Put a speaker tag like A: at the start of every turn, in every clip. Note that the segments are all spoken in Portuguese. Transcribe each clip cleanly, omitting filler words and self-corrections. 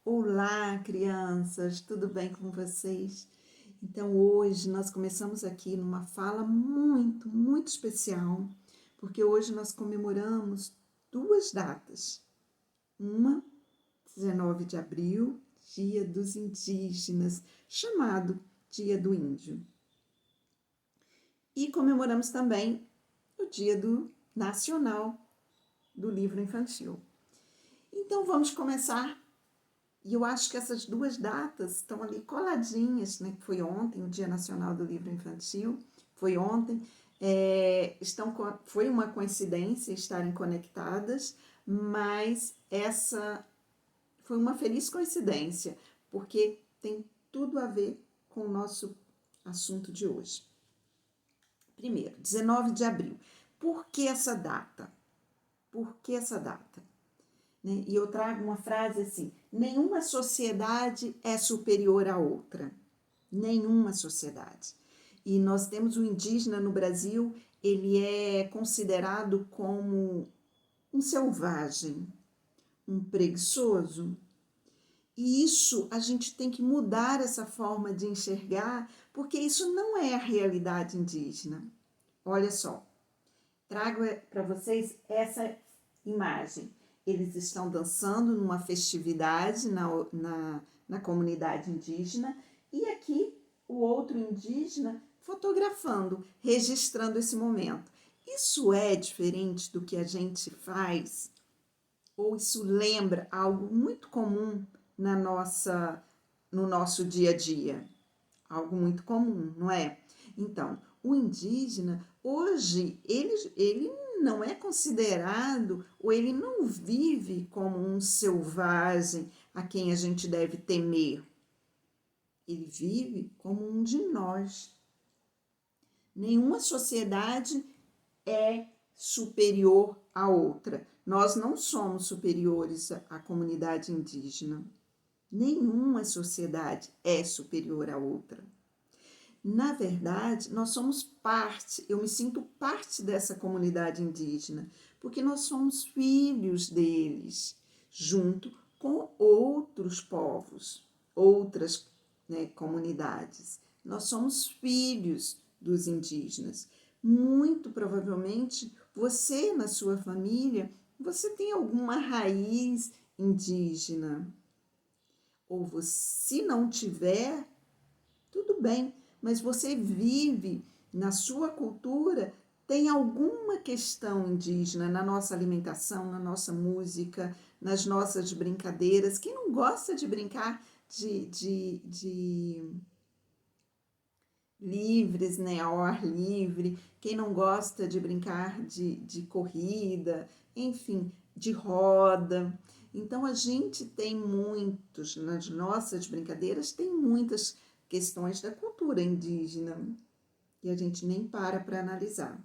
A: Olá, crianças, tudo bem com vocês? Então, hoje nós começamos aqui numa fala muito especial, porque hoje nós comemoramos duas datas. Uma, 19 de abril, Dia dos Indígenas, chamado Dia do Índio. E comemoramos também o Dia Nacional do Livro Infantil. Então, vamos começar. E eu acho que essas duas datas estão ali coladinhas, né? Foi ontem, o Dia Nacional do Livro Infantil, foi ontem. Foi uma coincidência estarem conectadas, mas essa foi uma feliz coincidência, porque tem tudo a ver com o nosso assunto de hoje. Primeiro, 19 de abril. Por que essa data? Por que essa data? Né? E eu trago uma frase assim: nenhuma sociedade é superior à outra. Nenhuma sociedade. E nós temos o indígena no Brasil, ele é considerado como um selvagem, um preguiçoso. E isso a gente tem que mudar essa forma de enxergar, porque isso não é a realidade indígena. Olha só, trago para vocês essa imagem. Eles estão dançando numa festividade na comunidade indígena e aqui o outro indígena fotografando, registrando esse momento. Isso é diferente do que a gente faz? Ou isso lembra algo muito comum no nosso dia a dia? Algo muito comum, não é? Então, o indígena, hoje, ele não é considerado, ou ele não vive como um selvagem a quem a gente deve temer. Ele vive como um de nós. Nenhuma sociedade é superior à outra. Nós não somos superiores à comunidade indígena. Nenhuma sociedade é superior à outra. Na verdade, nós somos parte, eu me sinto parte dessa comunidade indígena, porque nós somos filhos deles, junto com outros povos, outras comunidades. Nós somos filhos dos indígenas. Muito provavelmente, você na sua família, você tem alguma raiz indígena. Ou se não tiver, tudo bem, mas você vive na sua cultura, tem alguma questão indígena na nossa alimentação, na nossa música, nas nossas brincadeiras. Quem não gosta de brincar de livres, né, ao ar livre? Quem não gosta de brincar de corrida, enfim, de roda? Então, a gente tem nas nossas brincadeiras, tem muitas questões da cultura indígena e a gente nem para analisar.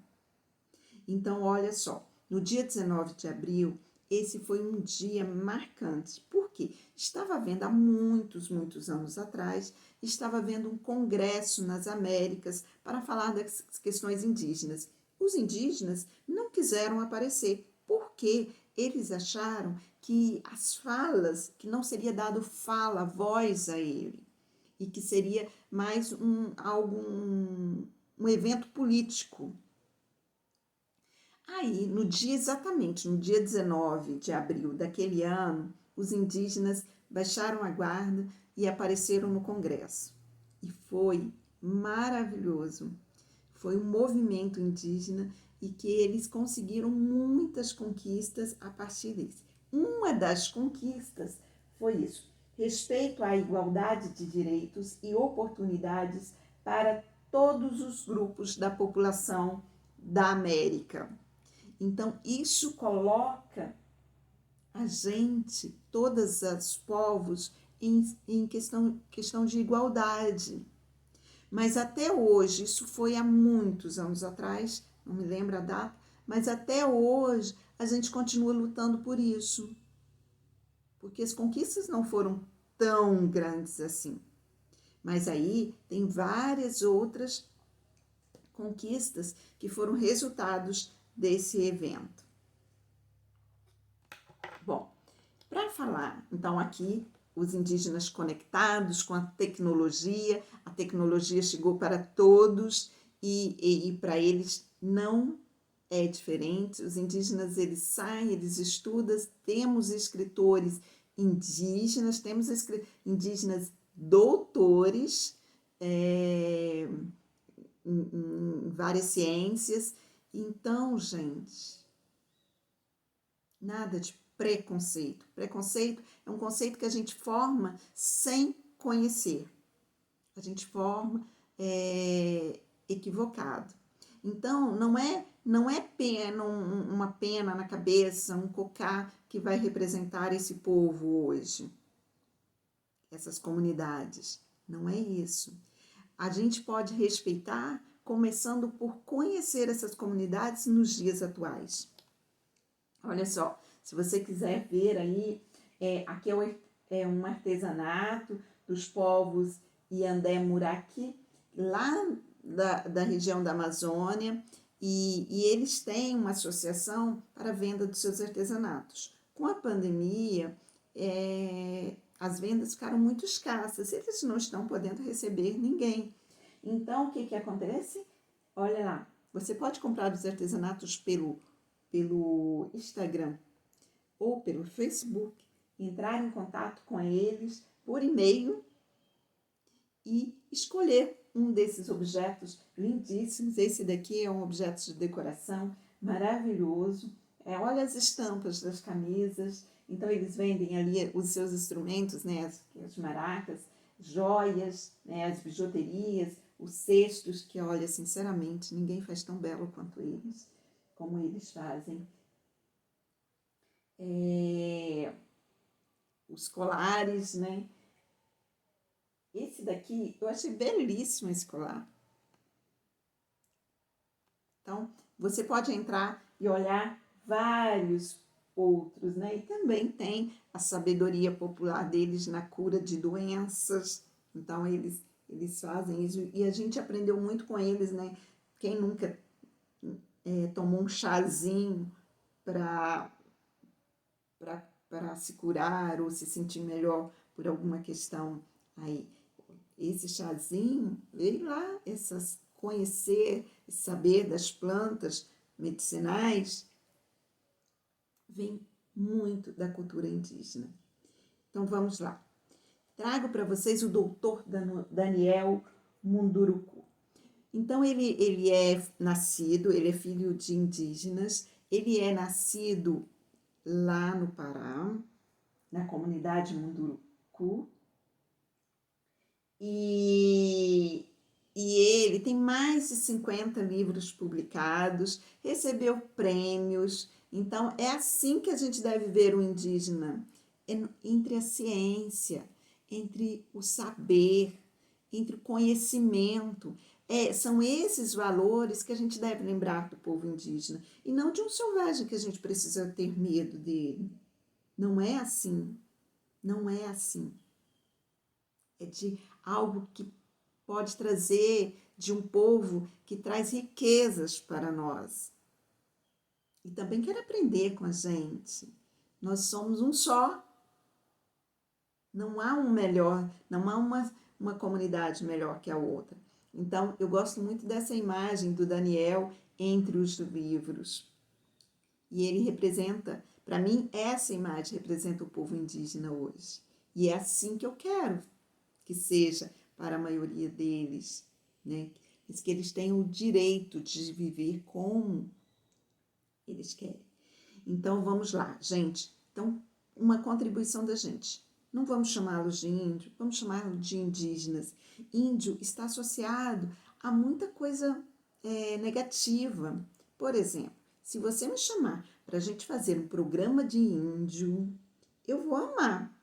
A: Então, olha só, no dia 19 de abril, esse foi um dia marcante. Por quê? Estava havendo há muitos anos atrás, estava havendo um congresso nas Américas para falar das questões indígenas. Os indígenas não quiseram aparecer, porque eles acharam que as falas, que não seria dado voz a ele, e que seria mais um evento político. Aí, exatamente no dia 19 de abril daquele ano, os indígenas baixaram a guarda e apareceram no Congresso. E foi maravilhoso. Foi um movimento indígena e que eles conseguiram muitas conquistas a partir disso. Uma das conquistas foi isso: respeito à igualdade de direitos e oportunidades para todos os grupos da população da América. Então, isso coloca a gente, todos os povos, em questão de igualdade. Mas até hoje, isso foi há muitos anos atrás, não me lembro a data, mas até hoje a gente continua lutando por isso. Porque as conquistas não foram tão grandes assim. Mas aí tem várias outras conquistas que foram resultados desse evento. Bom, para falar, então, aqui os indígenas conectados com a tecnologia chegou para todos e para eles não é diferente. Os indígenas, eles saem, eles estudam, temos escritores indígenas, temos indígenas doutores em várias ciências. Então, gente, nada de preconceito. Preconceito é um conceito que a gente forma sem conhecer. A gente forma equivocado. Então, não é pena, uma pena na cabeça, um cocá que vai representar esse povo hoje, essas comunidades. Não é isso. A gente pode respeitar, começando por conhecer essas comunidades nos dias atuais. Olha só, se você quiser ver aí, aqui é um artesanato dos povos Iandé Muraqui, lá da região da Amazônia, e eles têm uma associação para a venda dos seus artesanatos. Com a pandemia, as vendas ficaram muito escassas, eles não estão podendo receber ninguém. Então, o que acontece? Olha lá, você pode comprar os artesanatos pelo Instagram ou pelo Facebook, entrar em contato com eles por e-mail e escolher um desses objetos lindíssimos. Esse daqui é um objeto de decoração maravilhoso. Olha as estampas das camisas. Então, eles vendem ali os seus instrumentos, né, as maracas, joias, né, as bijuterias, os cestos, que, olha, sinceramente, ninguém faz tão belo quanto eles, como eles fazem. Os colares, né? Esse daqui, eu achei belíssimo esse colar. Então, você pode entrar e olhar vários outros, né? E também tem a sabedoria popular deles na cura de doenças. Então, eles fazem isso. E a gente aprendeu muito com eles, né? Quem nunca tomou um chazinho para se curar ou se sentir melhor por alguma questão aí? Esse chazinho veio lá, conhecer, saber das plantas medicinais, vem muito da cultura indígena. Então, vamos lá. Trago para vocês o doutor Daniel Munduruku. Então, ele é filho de indígenas, ele é nascido lá no Pará, na comunidade Munduruku, e ele tem mais de 50 livros publicados, recebeu prêmios. Então, é assim que a gente deve ver o indígena, entre a ciência, entre o saber, entre o conhecimento. São esses valores que a gente deve lembrar do povo indígena, e não de um selvagem que a gente precisa ter medo dele. Não é assim. Não é assim. É de algo que pode trazer, de um povo que traz riquezas para nós. E também quer aprender com a gente. Nós somos um só. Não há um melhor, não há uma comunidade melhor que a outra. Então, eu gosto muito dessa imagem do Daniel entre os livros. E ele representa, para mim, essa imagem representa o povo indígena hoje. E é assim que eu quero que seja para a maioria deles, né? Que eles tenham o direito de viver como eles querem. Então, vamos lá, gente. Então, uma contribuição da gente. Não vamos chamá-los de índio, vamos chamá-los de indígenas. Índio está associado a muita coisa negativa. Por exemplo, se você me chamar para a gente fazer um programa de índio, eu vou amar,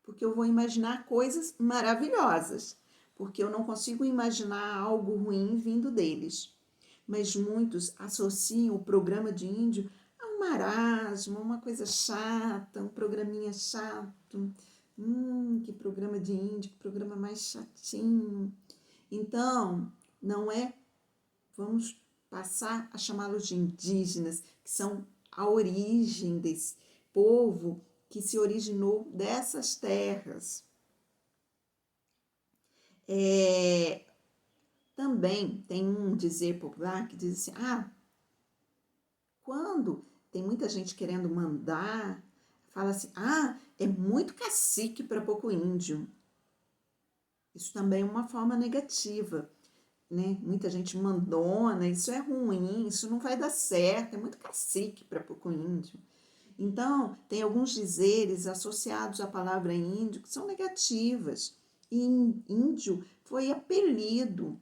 A: porque eu vou imaginar coisas maravilhosas, porque eu não consigo imaginar algo ruim vindo deles. Mas muitos associam o programa de índio a um marasmo, uma coisa chata, um programinha chato. Que programa de índio, que programa mais chatinho. Então, não é, vamos passar a chamá-los de indígenas, que são a origem desse povo que se originou dessas terras. Também tem um dizer popular que diz assim, quando tem muita gente querendo mandar, fala assim, é muito cacique para pouco índio. Isso também é uma forma negativa, né? Muita gente mandona, isso é ruim, isso não vai dar certo, é muito cacique para pouco índio. Então, tem alguns dizeres associados à palavra índio que são negativas. E índio foi apelido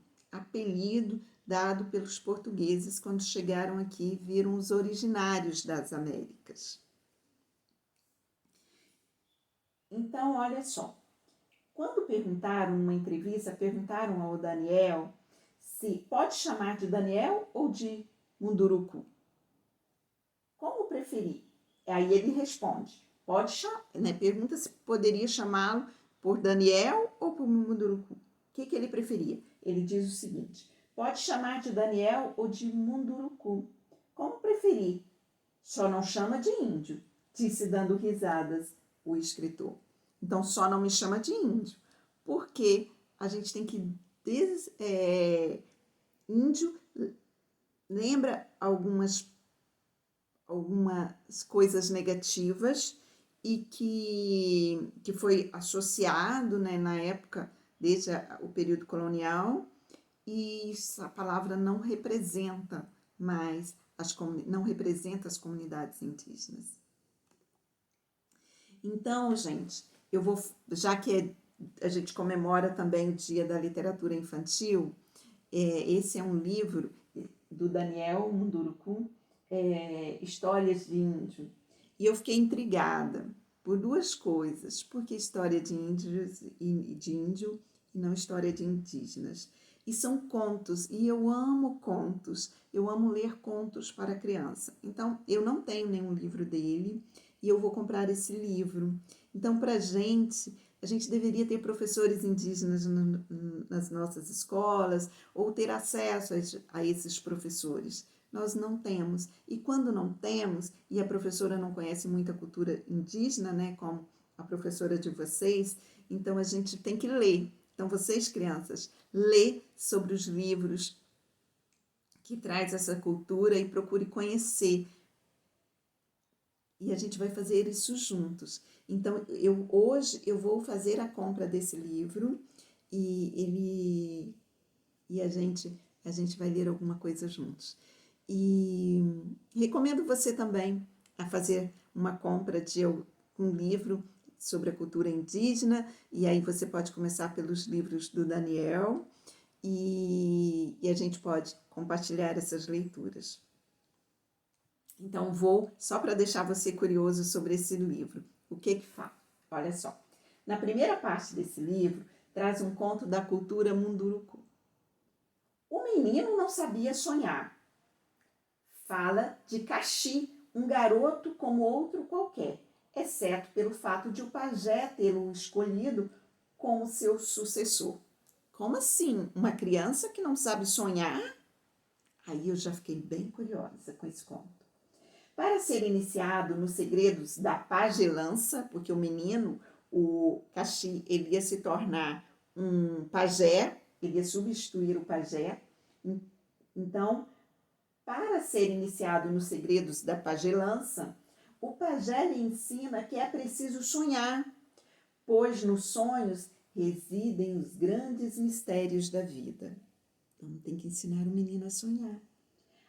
A: dado pelos portugueses quando chegaram aqui e viram os originários das Américas. Então, olha só, quando numa entrevista, perguntaram ao Daniel se pode chamar de Daniel ou de Munduruku. Como preferir? Aí ele responde, pode chamar, né? Pergunta se poderia chamá-lo por Daniel ou por Munduruku. O que ele preferia? Ele diz o seguinte, pode chamar de Daniel ou de Munduruku. Como preferir? Só não chama de índio, disse dando risadas o escritor. Então, só não me chama de índio, porque a gente tem que... índio lembra algumas coisas negativas e que foi associado, né, na época, desde o período colonial, e essa palavra não representa mais não representa as comunidades indígenas. Então, gente, eu vou, já que a gente comemora também o Dia da Literatura Infantil, esse é um livro do Daniel Munduruku, Histórias de Índio. E eu fiquei intrigada por duas coisas. Por que história de índios e de índio e não história de indígenas? E são contos, e eu amo contos, eu amo ler contos para criança. Então, eu não tenho nenhum livro dele e eu vou comprar esse livro. Então, a gente deveria ter professores indígenas nas nossas escolas ou ter acesso a esses professores. Nós não temos. E quando não temos, e a professora não conhece muita cultura indígena, né, como a professora de vocês, então a gente tem que ler. Então, vocês, crianças, lê sobre os livros que traz essa cultura e procure conhecer. E a gente vai fazer isso juntos. Então, hoje eu vou fazer a compra desse livro e a gente vai ler alguma coisa juntos. E recomendo você também a fazer uma compra de um livro sobre a cultura indígena, e aí você pode começar pelos livros do Daniel, e a gente pode compartilhar essas leituras. Então, só para deixar você curioso sobre esse livro, o que fala? Olha só, na primeira parte desse livro, traz um conto da cultura Munduruku. O menino não sabia sonhar. Fala de Caxi, um garoto como outro qualquer, exceto pelo fato de o pajé tê-lo escolhido como seu sucessor. Como assim? Uma criança que não sabe sonhar? Aí eu já fiquei bem curiosa com esse conto. Para ser iniciado nos segredos da pajelança, porque o menino, o Caxi, ele ia se tornar um pajé, ele ia substituir o pajé. Então, para ser iniciado nos segredos da pajelança, o pajé lhe ensina que é preciso sonhar, pois nos sonhos residem os grandes mistérios da vida. Então, tem que ensinar o menino a sonhar.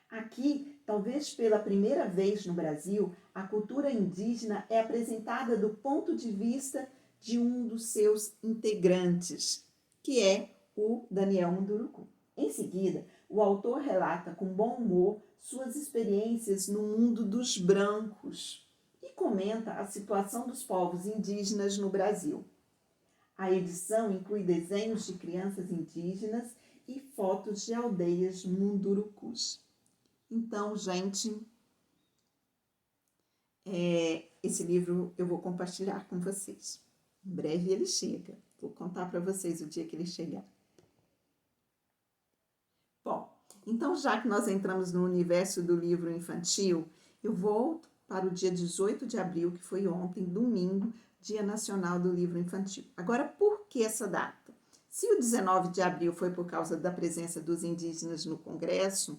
A: Aqui, talvez pela primeira vez no Brasil, a cultura indígena é apresentada do ponto de vista de um dos seus integrantes, que é o Daniel Munduruku. Em seguida, o autor relata com bom humor suas experiências no mundo dos brancos e comenta a situação dos povos indígenas no Brasil. A edição inclui desenhos de crianças indígenas e fotos de aldeias mundurucus. Então, gente, esse livro eu vou compartilhar com vocês. Em breve ele chega. Vou contar para vocês o dia que ele chegar. Bom, então já que nós entramos no universo do livro infantil, eu volto para o dia 18 de abril, que foi ontem, domingo, Dia Nacional do Livro Infantil. Agora, por que essa data? Se o 19 de abril foi por causa da presença dos indígenas no Congresso,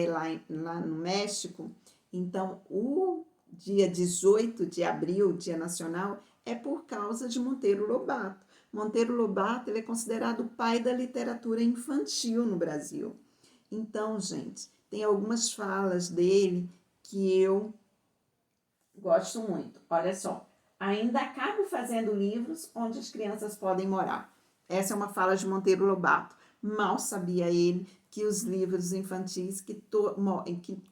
A: lá no México, então o dia 18 de abril, Dia Nacional, é por causa de Monteiro Lobato. Monteiro Lobato ele é considerado o pai da literatura infantil no Brasil. Então, gente, tem algumas falas dele que eu gosto muito. Olha só, ainda acabo fazendo livros onde as crianças podem morar. Essa é uma fala de Monteiro Lobato. Mal sabia ele que os livros infantis, que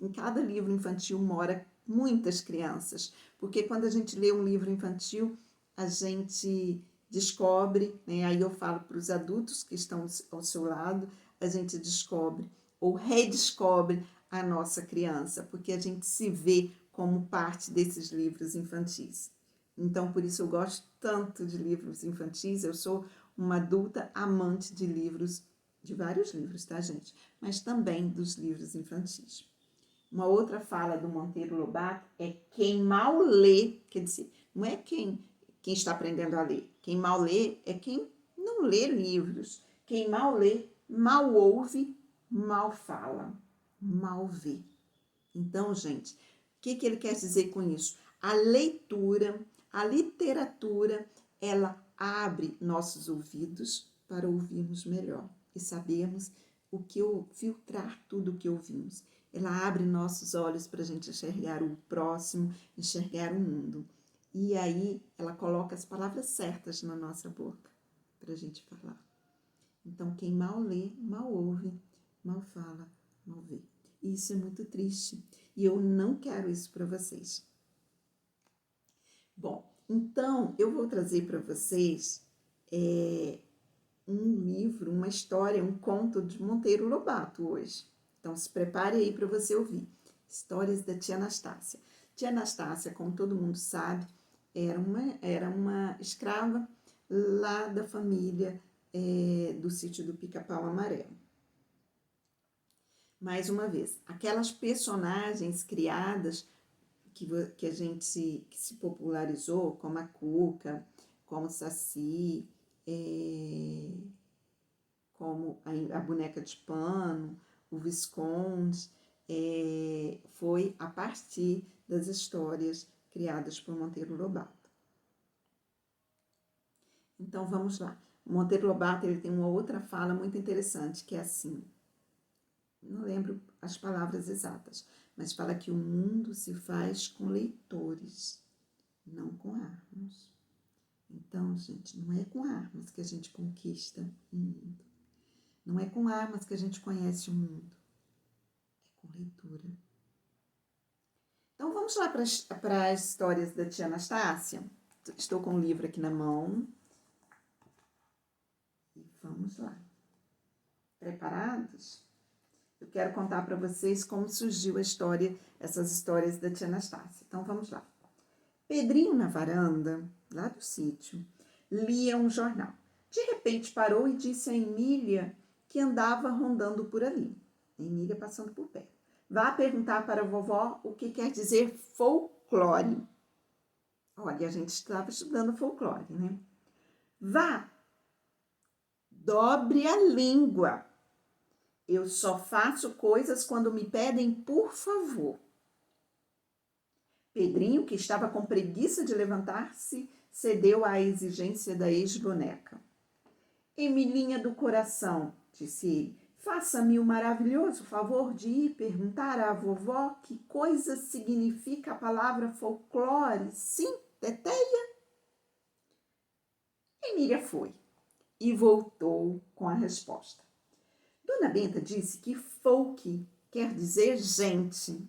A: em cada livro infantil mora muitas crianças. Porque quando a gente lê um livro infantil, a gente descobre, né? Aí eu falo para os adultos que estão ao seu lado, a gente descobre ou redescobre a nossa criança, porque a gente se vê como parte desses livros infantis. Então, por isso eu gosto tanto de livros infantis, eu sou uma adulta amante de livros, de vários livros, tá, gente? Mas também dos livros infantis. Uma outra fala do Monteiro Lobato é quem mal lê, quer dizer, não é quem está aprendendo a ler. Quem mal lê é quem não lê livros. Quem mal lê, mal ouve, mal fala, mal vê. Então, gente, o que ele quer dizer com isso? A leitura, a literatura, ela abre nossos ouvidos para ouvirmos melhor e sabermos filtrar tudo o que ouvimos. Ela abre nossos olhos para a gente enxergar o próximo, enxergar o mundo. E aí ela coloca as palavras certas na nossa boca para a gente falar. Então, quem mal lê, mal ouve, mal fala, mal vê. E isso é muito triste. E eu não quero isso para vocês. Bom, então eu vou trazer para vocês um livro, uma história, um conto de Monteiro Lobato hoje. Então se prepare aí para você ouvir. Histórias da tia Anastácia. Tia Anastácia, como todo mundo sabe, era uma escrava lá da família do sítio do Pica-Pau Amarelo. Mais uma vez, aquelas personagens criadas que a gente que se popularizou, como a Cuca, como Saci, como a boneca de pano, o Visconde, foi a partir das histórias criadas por Monteiro Lobato. Então vamos lá. Monteiro Lobato ele tem uma outra fala muito interessante que é assim. Não lembro as palavras exatas, mas fala que o mundo se faz com leitores, não com armas. Então, gente, não é com armas que a gente conquista o mundo. Não é com armas que a gente conhece o mundo. É com leitura. Então, vamos lá para as histórias da tia Anastácia. Estou com o livro aqui na mão. E vamos lá. Preparados? Eu quero contar para vocês como surgiu a história, essas histórias da tia Anastácia. Então, vamos lá. Pedrinho na varanda, lá do sítio, lia um jornal. De repente parou e disse a Emília que andava rondando por ali. A Emília passando por perto. Vá perguntar para a vovó o que quer dizer folclore. Olha, a gente estava estudando folclore, né? Vá, dobre a língua. Eu só faço coisas quando me pedem por favor. Pedrinho, que estava com preguiça de levantar-se, cedeu à exigência da ex-boneca. Emilinha do coração, disse ele, faça-me o maravilhoso favor de ir perguntar à vovó que coisa significa a palavra folclore. Sim, teteia? Emília foi e voltou com a resposta. Dona Benta disse que folk quer dizer gente,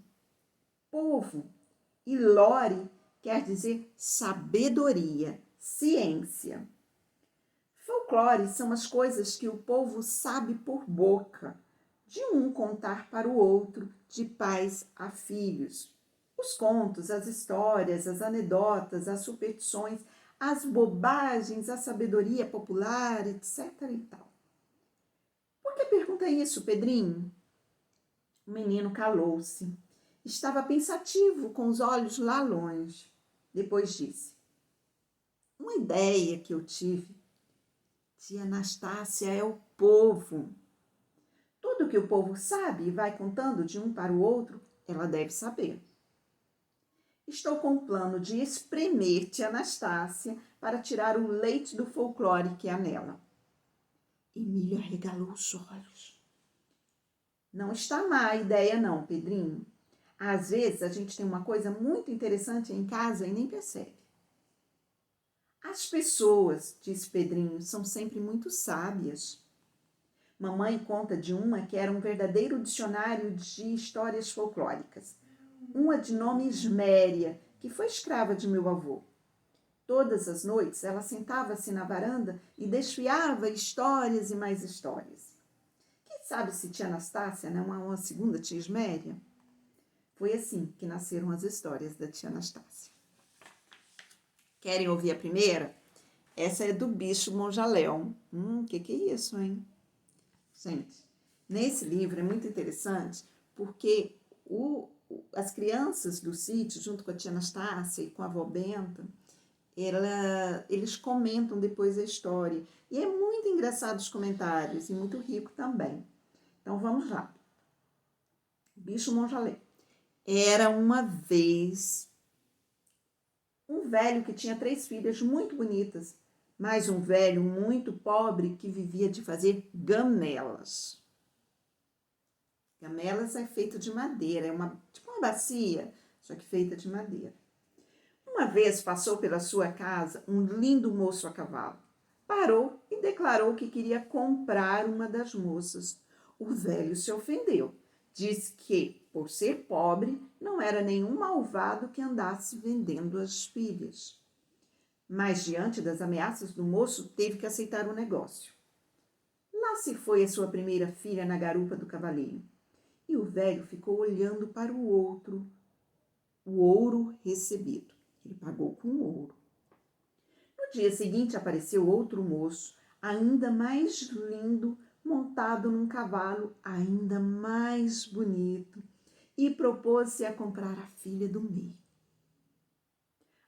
A: povo, e lore quer dizer sabedoria, ciência. Folclore são as coisas que o povo sabe por boca, de um contar para o outro, de pais a filhos. Os contos, as histórias, as anedotas, as superstições, as bobagens, a sabedoria popular, etc. e tal. Por que pergunta isso, Pedrinho? O menino calou-se. Estava pensativo, com os olhos lá longe. Depois disse: uma ideia que eu tive. Tia Anastácia é o povo. Tudo que o povo sabe e vai contando de um para o outro, ela deve saber. Estou com o plano de espremer tia Anastácia para tirar o leite do folclore que há nela. Emília arregalou os olhos. Não está má a ideia não, Pedrinho. Às vezes a gente tem uma coisa muito interessante em casa e nem percebe. As pessoas, disse Pedrinho, são sempre muito sábias. Mamãe conta de uma que era um verdadeiro dicionário de histórias folclóricas. Uma de nome Esméria, que foi escrava de meu avô. Todas as noites ela sentava-se na varanda e desfiava histórias e mais histórias. Quem sabe se tia Anastácia não é uma segunda tia Esméria? Foi assim que nasceram as histórias da tia Anastácia. Querem ouvir a primeira? Essa é do bicho monjaléu. Que é isso, hein? Gente, nesse livro é muito interessante porque as crianças do sítio, junto com a tia Anastácia e com a avó Benta, eles comentam depois a história. E é muito engraçado os comentários e muito rico também. Então vamos lá. Bicho monjaléu. Era uma vez um velho que tinha 3 filhas muito bonitas, mas um velho muito pobre que vivia de fazer gamelas. Gamelas é feito de madeira, é tipo uma bacia, só que feita de madeira. Uma vez passou pela sua casa um lindo moço a cavalo. Parou e declarou que queria comprar uma das moças. O velho se ofendeu. Disse que, por ser pobre, não era nenhum malvado que andasse vendendo as filhas. Mas, diante das ameaças do moço, teve que aceitar o negócio. Lá se foi a sua primeira filha na garupa do cavaleiro. E o velho ficou olhando para o ouro recebido. Ele pagou com ouro. No dia seguinte apareceu outro moço, ainda mais lindo, montado num cavalo ainda mais bonito, e propôs-se a comprar a filha do meio.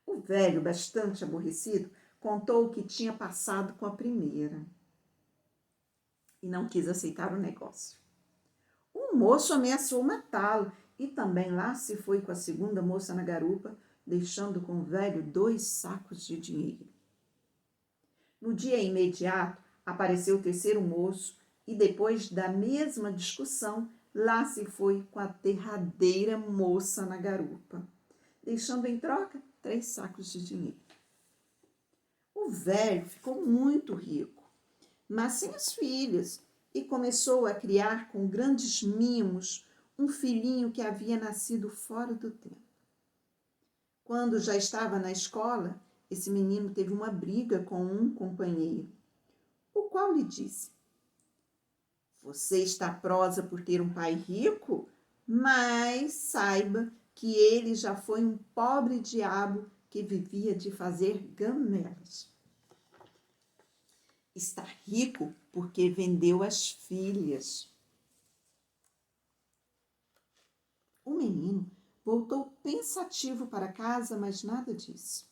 A: O velho, bastante aborrecido, contou o que tinha passado com a primeira e não quis aceitar o negócio. O moço ameaçou matá-lo e também lá se foi com a segunda moça na garupa, deixando com o velho 2 sacos de dinheiro. No dia imediato, apareceu o terceiro moço e depois da mesma discussão, lá se foi com a derradeira moça na garupa, deixando em troca 3 sacos de dinheiro. O velho ficou muito rico, mas sem as filhas, e começou a criar com grandes mimos um filhinho que havia nascido fora do tempo. Quando já estava na escola, esse menino teve uma briga com um companheiro, o qual lhe disse: você está prosa por ter um pai rico, mas saiba que ele já foi um pobre diabo que vivia de fazer gamelas. Está rico porque vendeu as filhas. O menino voltou pensativo para casa, mas nada disse.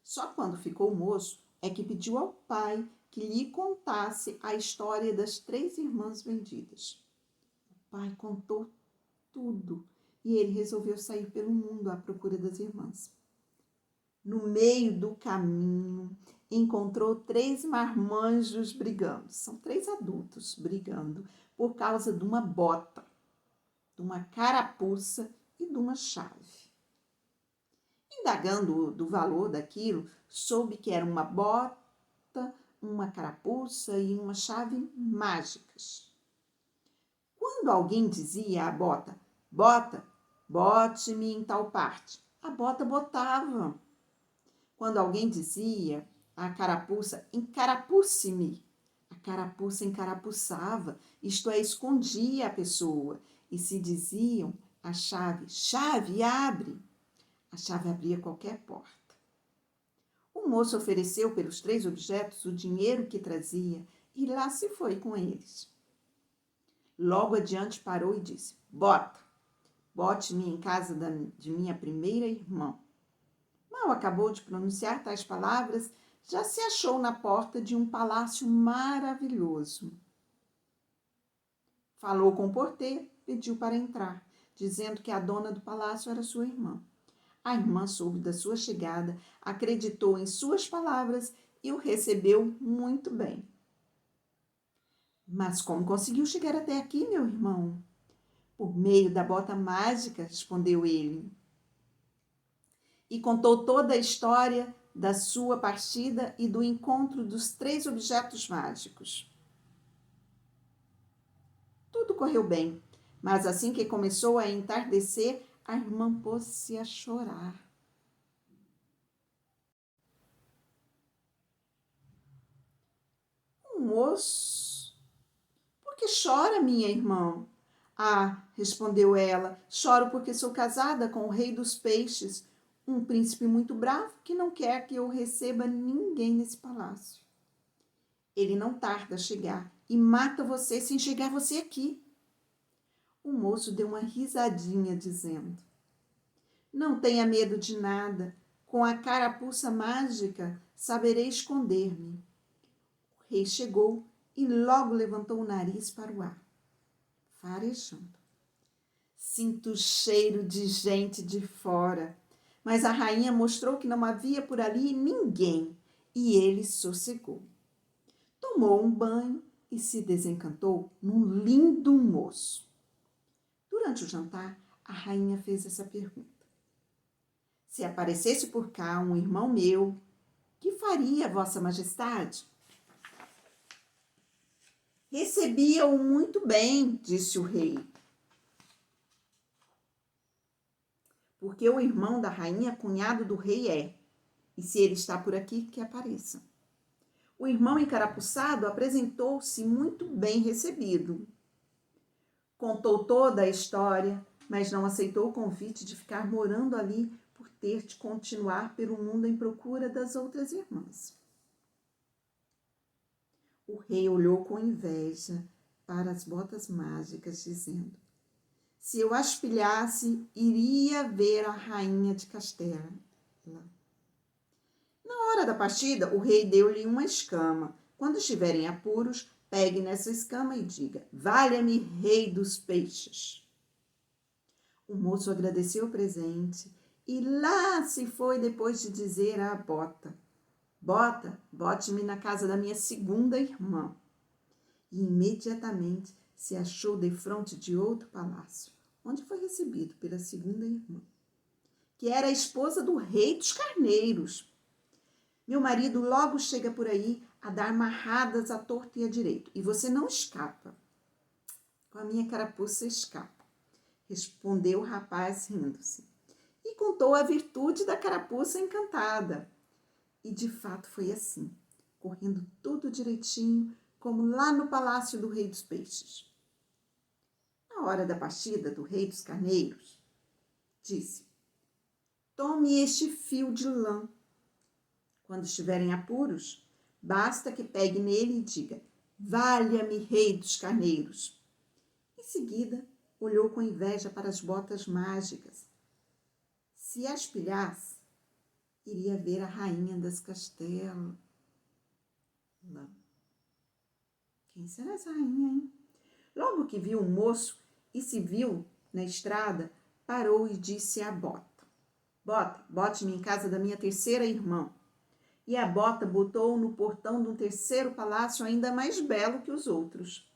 A: Só quando ficou moço é que pediu ao pai que lhe contasse a história das 3 irmãs vendidas. O pai contou tudo e ele resolveu sair pelo mundo à procura das irmãs. No meio do caminho, encontrou 3 marmanjos brigando. São 3 adultos brigando por causa de uma bota, de uma carapuça e de uma chave. Indagando do valor daquilo, soube que era uma bota, uma carapuça e uma chave mágicas. Quando alguém dizia à bota, bota, bote-me em tal parte, a bota botava. Quando alguém dizia à carapuça, encarapuce-me, a carapuça encarapuçava, isto é, escondia a pessoa. E se diziam a chave, chave, abre, a chave abria qualquer porta. O moço ofereceu pelos 3 objetos o dinheiro que trazia e lá se foi com eles. Logo adiante parou e disse, bota, bote-me em casa de minha primeira irmã. Mal acabou de pronunciar tais palavras, já se achou na porta de um palácio maravilhoso. Falou com o porteiro, pediu para entrar, dizendo que a dona do palácio era sua irmã. A irmã soube da sua chegada, acreditou em suas palavras e o recebeu muito bem. Mas como conseguiu chegar até aqui, meu irmão? Por meio da bota mágica, respondeu ele. E contou toda a história da sua partida e do encontro dos 3 objetos mágicos. Tudo correu bem, mas assim que começou a entardecer, a irmã pôs-se a chorar. Moço, por que chora, minha irmã? Ah, respondeu ela, choro porque sou casada com o rei dos peixes, um príncipe muito bravo que não quer que eu receba ninguém nesse palácio. Ele não tarda a chegar e mata você sem chegar você aqui. O moço deu uma risadinha, dizendo: Não tenha medo de nada, com a carapuça mágica saberei esconder-me. O rei chegou e logo levantou o nariz para o ar, farejando. Sinto o cheiro de gente de fora, mas a rainha mostrou que não havia por ali ninguém e ele sossegou. Tomou um banho e se desencantou num lindo moço. Durante o jantar, a rainha fez essa pergunta: Se aparecesse por cá um irmão meu, que faria Vossa Majestade? Recebia-o muito bem, disse o rei, porque o irmão da rainha, cunhado do rei é, e se ele está por aqui, que apareça. O irmão encarapuçado apresentou-se muito bem recebido. Contou toda a história, mas não aceitou o convite de ficar morando ali por ter de continuar pelo mundo em procura das outras irmãs. O rei olhou com inveja para as botas mágicas, dizendo: Se eu as pilhasse, iria ver a rainha de Castela. Na hora da partida, o rei deu-lhe uma escama. Quando estiverem em apuros, pegue nessa escama e diga: Valha-me, rei dos peixes. O moço agradeceu o presente e lá se foi depois de dizer à bota: Bota, bote-me na casa da minha segunda irmã. E imediatamente se achou defronte de outro palácio, onde foi recebido pela segunda irmã, que era a esposa do rei dos carneiros. Meu marido logo chega por aí a dar marradas à torta e à direita, e você não escapa. Com a minha carapuça escapa, respondeu o rapaz rindo-se, e contou a virtude da carapuça encantada. E de fato foi assim, correndo tudo direitinho, como lá no palácio do rei dos peixes. Na hora da partida do rei dos carneiros, disse: Tome este fio de lã. Quando estiverem apuros, basta que pegue nele e diga: Valha-me, rei dos carneiros. Em seguida, olhou com inveja para as botas mágicas. Se as pilhasse, iria ver a rainha das castelas. Quem será essa rainha, hein? Logo que viu o moço e se viu na estrada, parou e disse à bota: Bota, bote-me em casa da minha terceira irmã. E a bota botou no portão de um terceiro palácio ainda mais belo que os outros.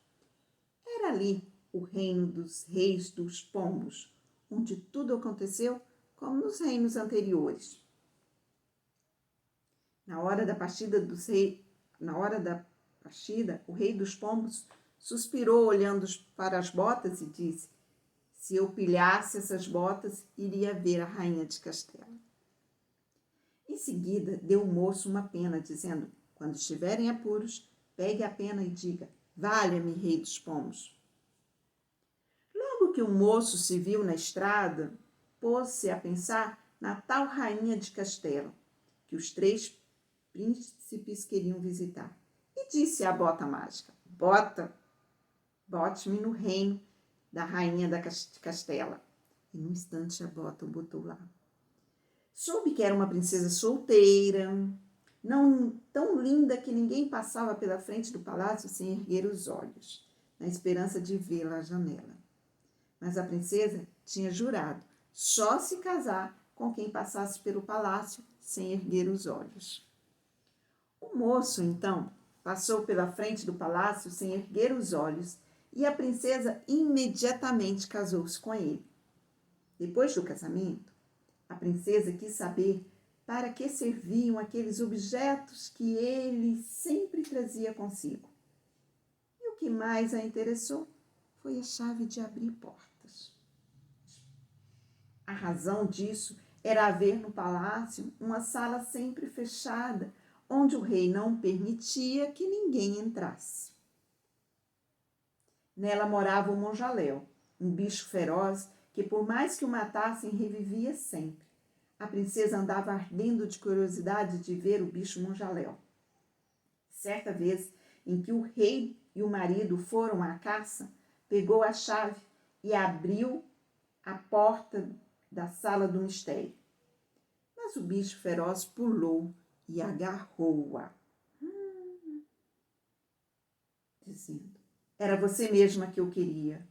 A: Era ali o reino dos reis dos pombos, onde tudo aconteceu como nos reinos anteriores. Na hora da partida, o rei dos pombos suspirou olhando para as botas e disse: Se eu pilhasse essas botas, iria ver a rainha de Castela. Em seguida, deu o moço uma pena, dizendo: Quando estiverem apuros, pegue a pena e diga: Valha-me, rei dos pombos. Logo que o moço se viu na estrada, pôs-se a pensar na tal rainha de Castela, que os 3 príncipes queriam visitar. E disse à bota mágica: Bota, bote-me no reino da rainha de Castela. E num instante a bota o botou lá. Soube que era uma princesa solteira, não tão linda que ninguém passava pela frente do palácio sem erguer os olhos, na esperança de vê-la à janela. Mas a princesa tinha jurado só se casar com quem passasse pelo palácio sem erguer os olhos. O moço, então, passou pela frente do palácio sem erguer os olhos e a princesa imediatamente casou-se com ele. Depois do casamento, a princesa quis saber para que serviam aqueles objetos que ele sempre trazia consigo. E o que mais a interessou foi a chave de abrir portas. A razão disso era haver no palácio uma sala sempre fechada, onde o rei não permitia que ninguém entrasse. Nela morava o monjaléu, um bicho feroz que, por mais que o matassem, revivia sempre. A princesa andava ardendo de curiosidade de ver o bicho monjaléu. Certa vez, em que o rei e o marido foram à caça, pegou a chave e abriu a porta da sala do mistério. Mas o bicho feroz pulou e agarrou-a, dizendo: era você mesma que eu queria.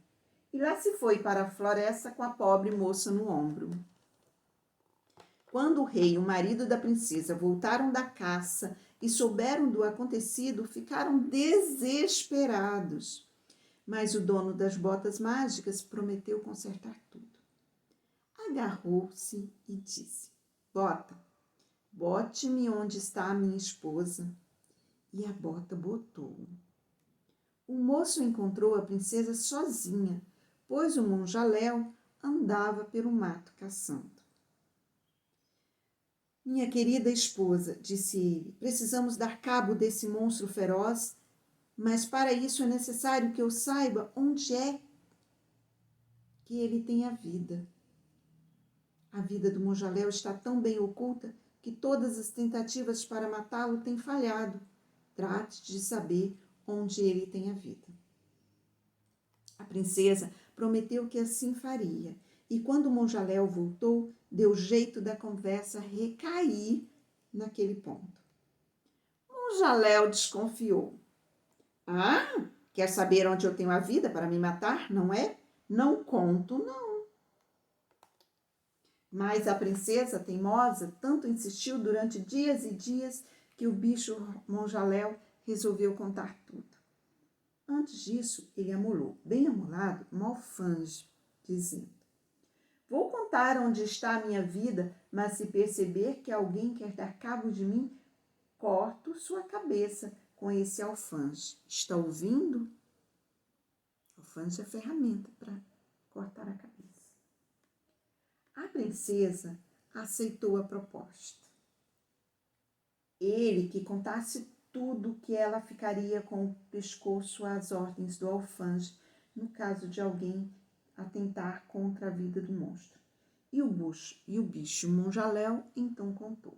A: E lá se foi para a floresta com a pobre moça no ombro. Quando o rei e o marido da princesa voltaram da caça e souberam do acontecido, ficaram desesperados. Mas o dono das botas mágicas prometeu consertar tudo. Agarrou-se e disse: Bota, bote-me onde está a minha esposa. E a bota botou. O moço encontrou a princesa sozinha, pois o monjaléu andava pelo mato caçando. Minha querida esposa, disse ele, precisamos dar cabo desse monstro feroz, mas para isso é necessário que eu saiba onde é que ele tem a vida. A vida do monjaléu está tão bem oculta que todas as tentativas para matá-lo têm falhado. Trate de saber onde ele tem a vida. A princesa prometeu que assim faria, e quando o monjaléu voltou, deu jeito da conversa recair naquele ponto. O monjaléu desconfiou. Ah, quer saber onde eu tenho a vida para me matar, não é? Não conto, não. Mas a princesa teimosa tanto insistiu durante dias e dias que o bicho monjaléu resolveu contar tudo. Antes disso, ele amolou, bem amolado, um alfange, dizendo: vou contar onde está a minha vida, mas se perceber que alguém quer dar cabo de mim, corto sua cabeça com esse alfange. Está ouvindo? Alfange é ferramenta para cortar a cabeça. A princesa aceitou a proposta. Ele que contasse tudo que ela ficaria com o pescoço às ordens do alfange, no caso de alguém atentar contra a vida do monstro. E o bicho monjaléu então contou.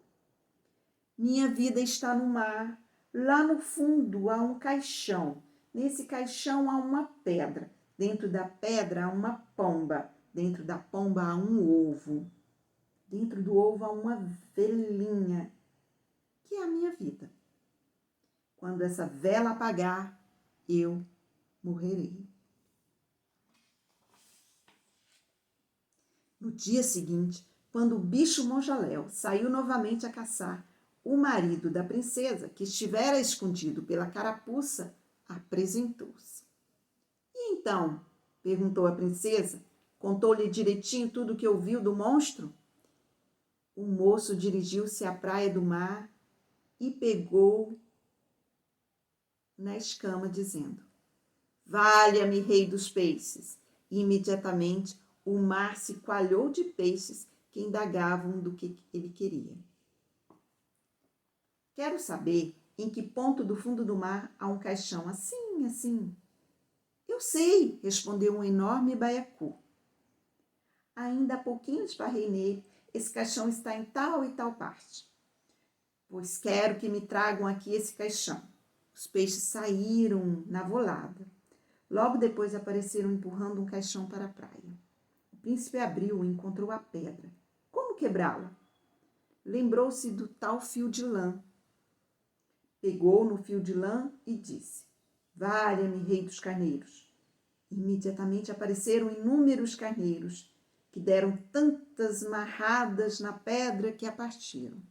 A: Minha vida está no mar, lá no fundo há um caixão. Nesse caixão há uma pedra. Dentro da pedra há uma pomba. Dentro da pomba há um ovo. Dentro do ovo há uma velinha, que é a minha vida. Quando essa vela apagar, eu morrerei. No dia seguinte, quando o bicho monjaléu saiu novamente a caçar, o marido da princesa, que estivera escondido pela carapuça, apresentou-se. E então? Perguntou a princesa. Contou-lhe direitinho tudo o que ouviu do monstro? O moço dirigiu-se à praia do mar e pegou na escama, dizendo: valha-me, rei dos peixes. E imediatamente o mar se coalhou de peixes que indagavam do que ele queria. Quero saber em que ponto do fundo do mar há um caixão assim, assim. Eu sei, respondeu um enorme baiacu. Ainda há pouquinho esbarrei nele. Esse caixão está em tal e tal parte. Pois quero que me tragam aqui esse caixão. Os peixes saíram na volada. Logo depois apareceram empurrando um caixão para a praia. O príncipe abriu e encontrou a pedra. Como quebrá-la? Lembrou-se do tal fio de lã. Pegou no fio de lã e disse: valha-me, rei dos carneiros. Imediatamente apareceram inúmeros carneiros, que deram tantas marradas na pedra que a partiram.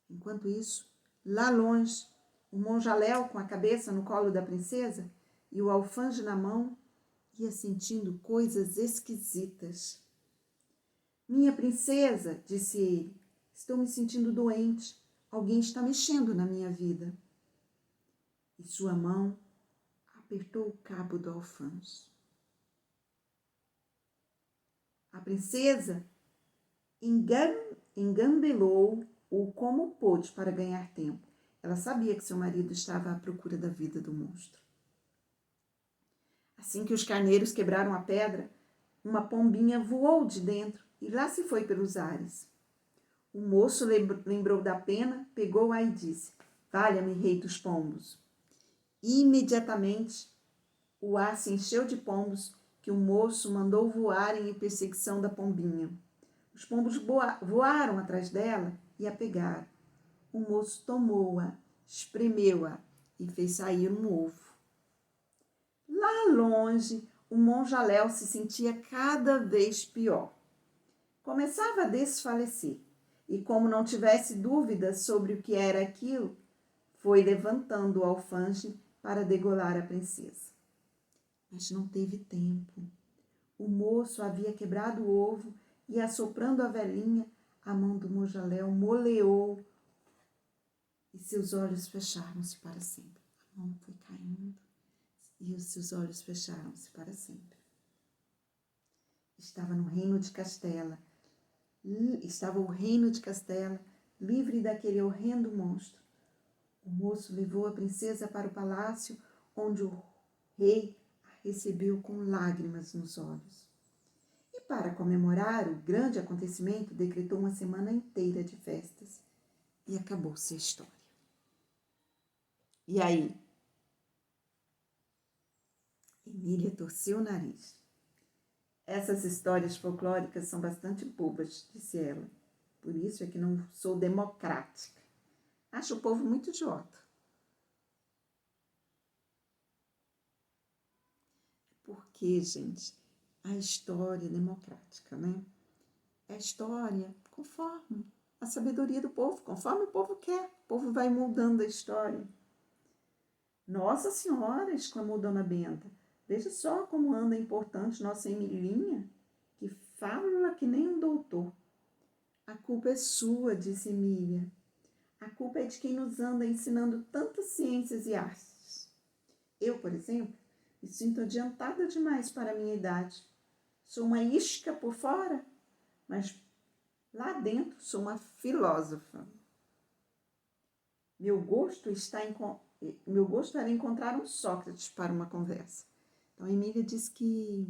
A: Enquanto isso, lá longe, o monjaléu com a cabeça no colo da princesa e o alfange na mão, ia sentindo coisas esquisitas. Minha princesa, disse ele, estou me sentindo doente. Alguém está mexendo na minha vida. E sua mão apertou o cabo do alfange. A princesa engambelou-o como pôde para ganhar tempo. Ela sabia que seu marido estava à procura da vida do monstro. Assim que os carneiros quebraram a pedra, uma pombinha voou de dentro e lá se foi pelos ares. O moço lembrou da pena, pegou-a e disse: valha-me, rei dos pombos. Imediatamente, o ar se encheu de pombos que o moço mandou voarem em perseguição da pombinha. Os pombos voaram atrás dela e a pegaram. O moço tomou-a, espremeu-a e fez sair um ovo. Lá longe, o monjaléu se sentia cada vez pior. Começava a desfalecer e, como não tivesse dúvidas sobre o que era aquilo, foi levantando o alfange para degolar a princesa. Mas não teve tempo. O moço havia quebrado o ovo e, assoprando a velhinha, a mão do monjaléu moleou e seus olhos fecharam-se para sempre. A mão foi caindo e os seus olhos fecharam-se para sempre. Estava o reino de Castela, livre daquele horrendo monstro. O moço levou a princesa para o palácio, onde o rei a recebeu com lágrimas nos olhos. E para comemorar o grande acontecimento, decretou uma semana inteira de festas. E acabou-se a história. E aí? Emília torceu o nariz. Essas histórias folclóricas são bastante bobas, disse ela. Por isso é que não sou democrática. Acho o povo muito idiota. Porque, gente, a história é democrática, né? É a história conforme a sabedoria do povo, conforme o povo quer. O povo vai mudando a história. Nossa Senhora, exclamou Dona Benta. Veja só como anda importante nossa Emilinha, que fala que nem um doutor. A culpa é sua, disse Emília. A culpa é de quem nos anda ensinando tantas ciências e artes. Eu, por exemplo, me sinto adiantada demais para a minha idade. Sou uma isca por fora, mas lá dentro sou uma filósofa. Meu gosto era encontrar um Sócrates para uma conversa. Então, a Emília disse que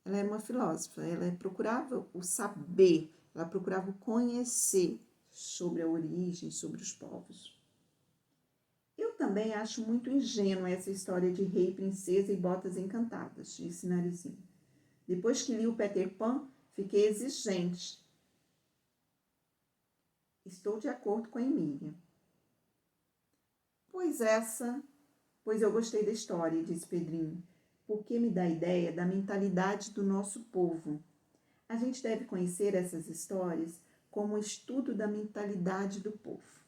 A: ela era uma filósofa, ela procurava o saber, ela procurava o conhecer sobre a origem, sobre os povos. Eu também acho muito ingênua essa história de rei, princesa e botas encantadas, disse Narizinho. Depois que li o Peter Pan, fiquei exigente. Estou de acordo com a Emília. Pois eu gostei da história, disse Pedrinho, porque me dá a ideia da mentalidade do nosso povo. A gente deve conhecer essas histórias como um estudo da mentalidade do povo.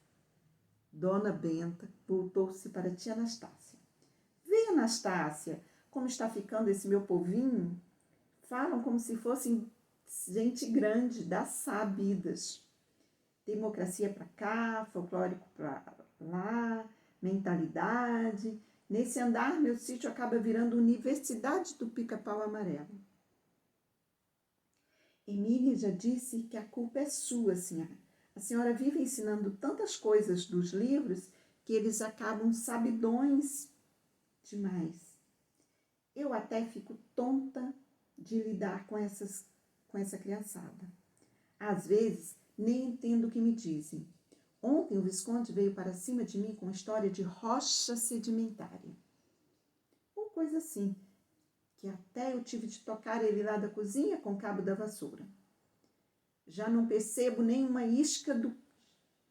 A: Dona Benta voltou-se para tia Anastácia. Vê, Anastácia, como está ficando esse meu povinho? Falam como se fossem gente grande, das sabidas. Democracia para cá, folclórico para lá, mentalidade. Nesse andar, meu sítio acaba virando Universidade do Pica-Pau Amarelo. Emília já disse que a culpa é sua, senhora. A senhora vive ensinando tantas coisas dos livros que eles acabam sabidões demais. Eu até fico tonta de lidar com essa criançada. Às vezes, nem entendo o que me dizem. Ontem o Visconde veio para cima de mim com uma história de rocha sedimentária. Ou coisa assim, que até eu tive de tocar ele lá da cozinha com o cabo da vassoura. Já não percebo nenhuma isca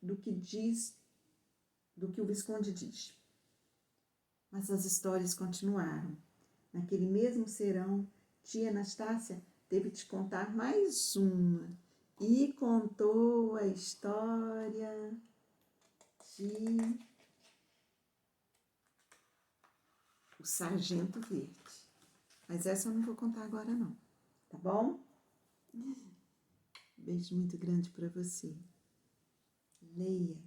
A: do que diz, do que o Visconde diz. Mas as histórias continuaram. Naquele mesmo serão, tia Anastácia teve de contar mais uma e contou a história de O Sargento Verde. Mas essa eu não vou contar agora não, tá bom? Beijo muito grande para você. Leia.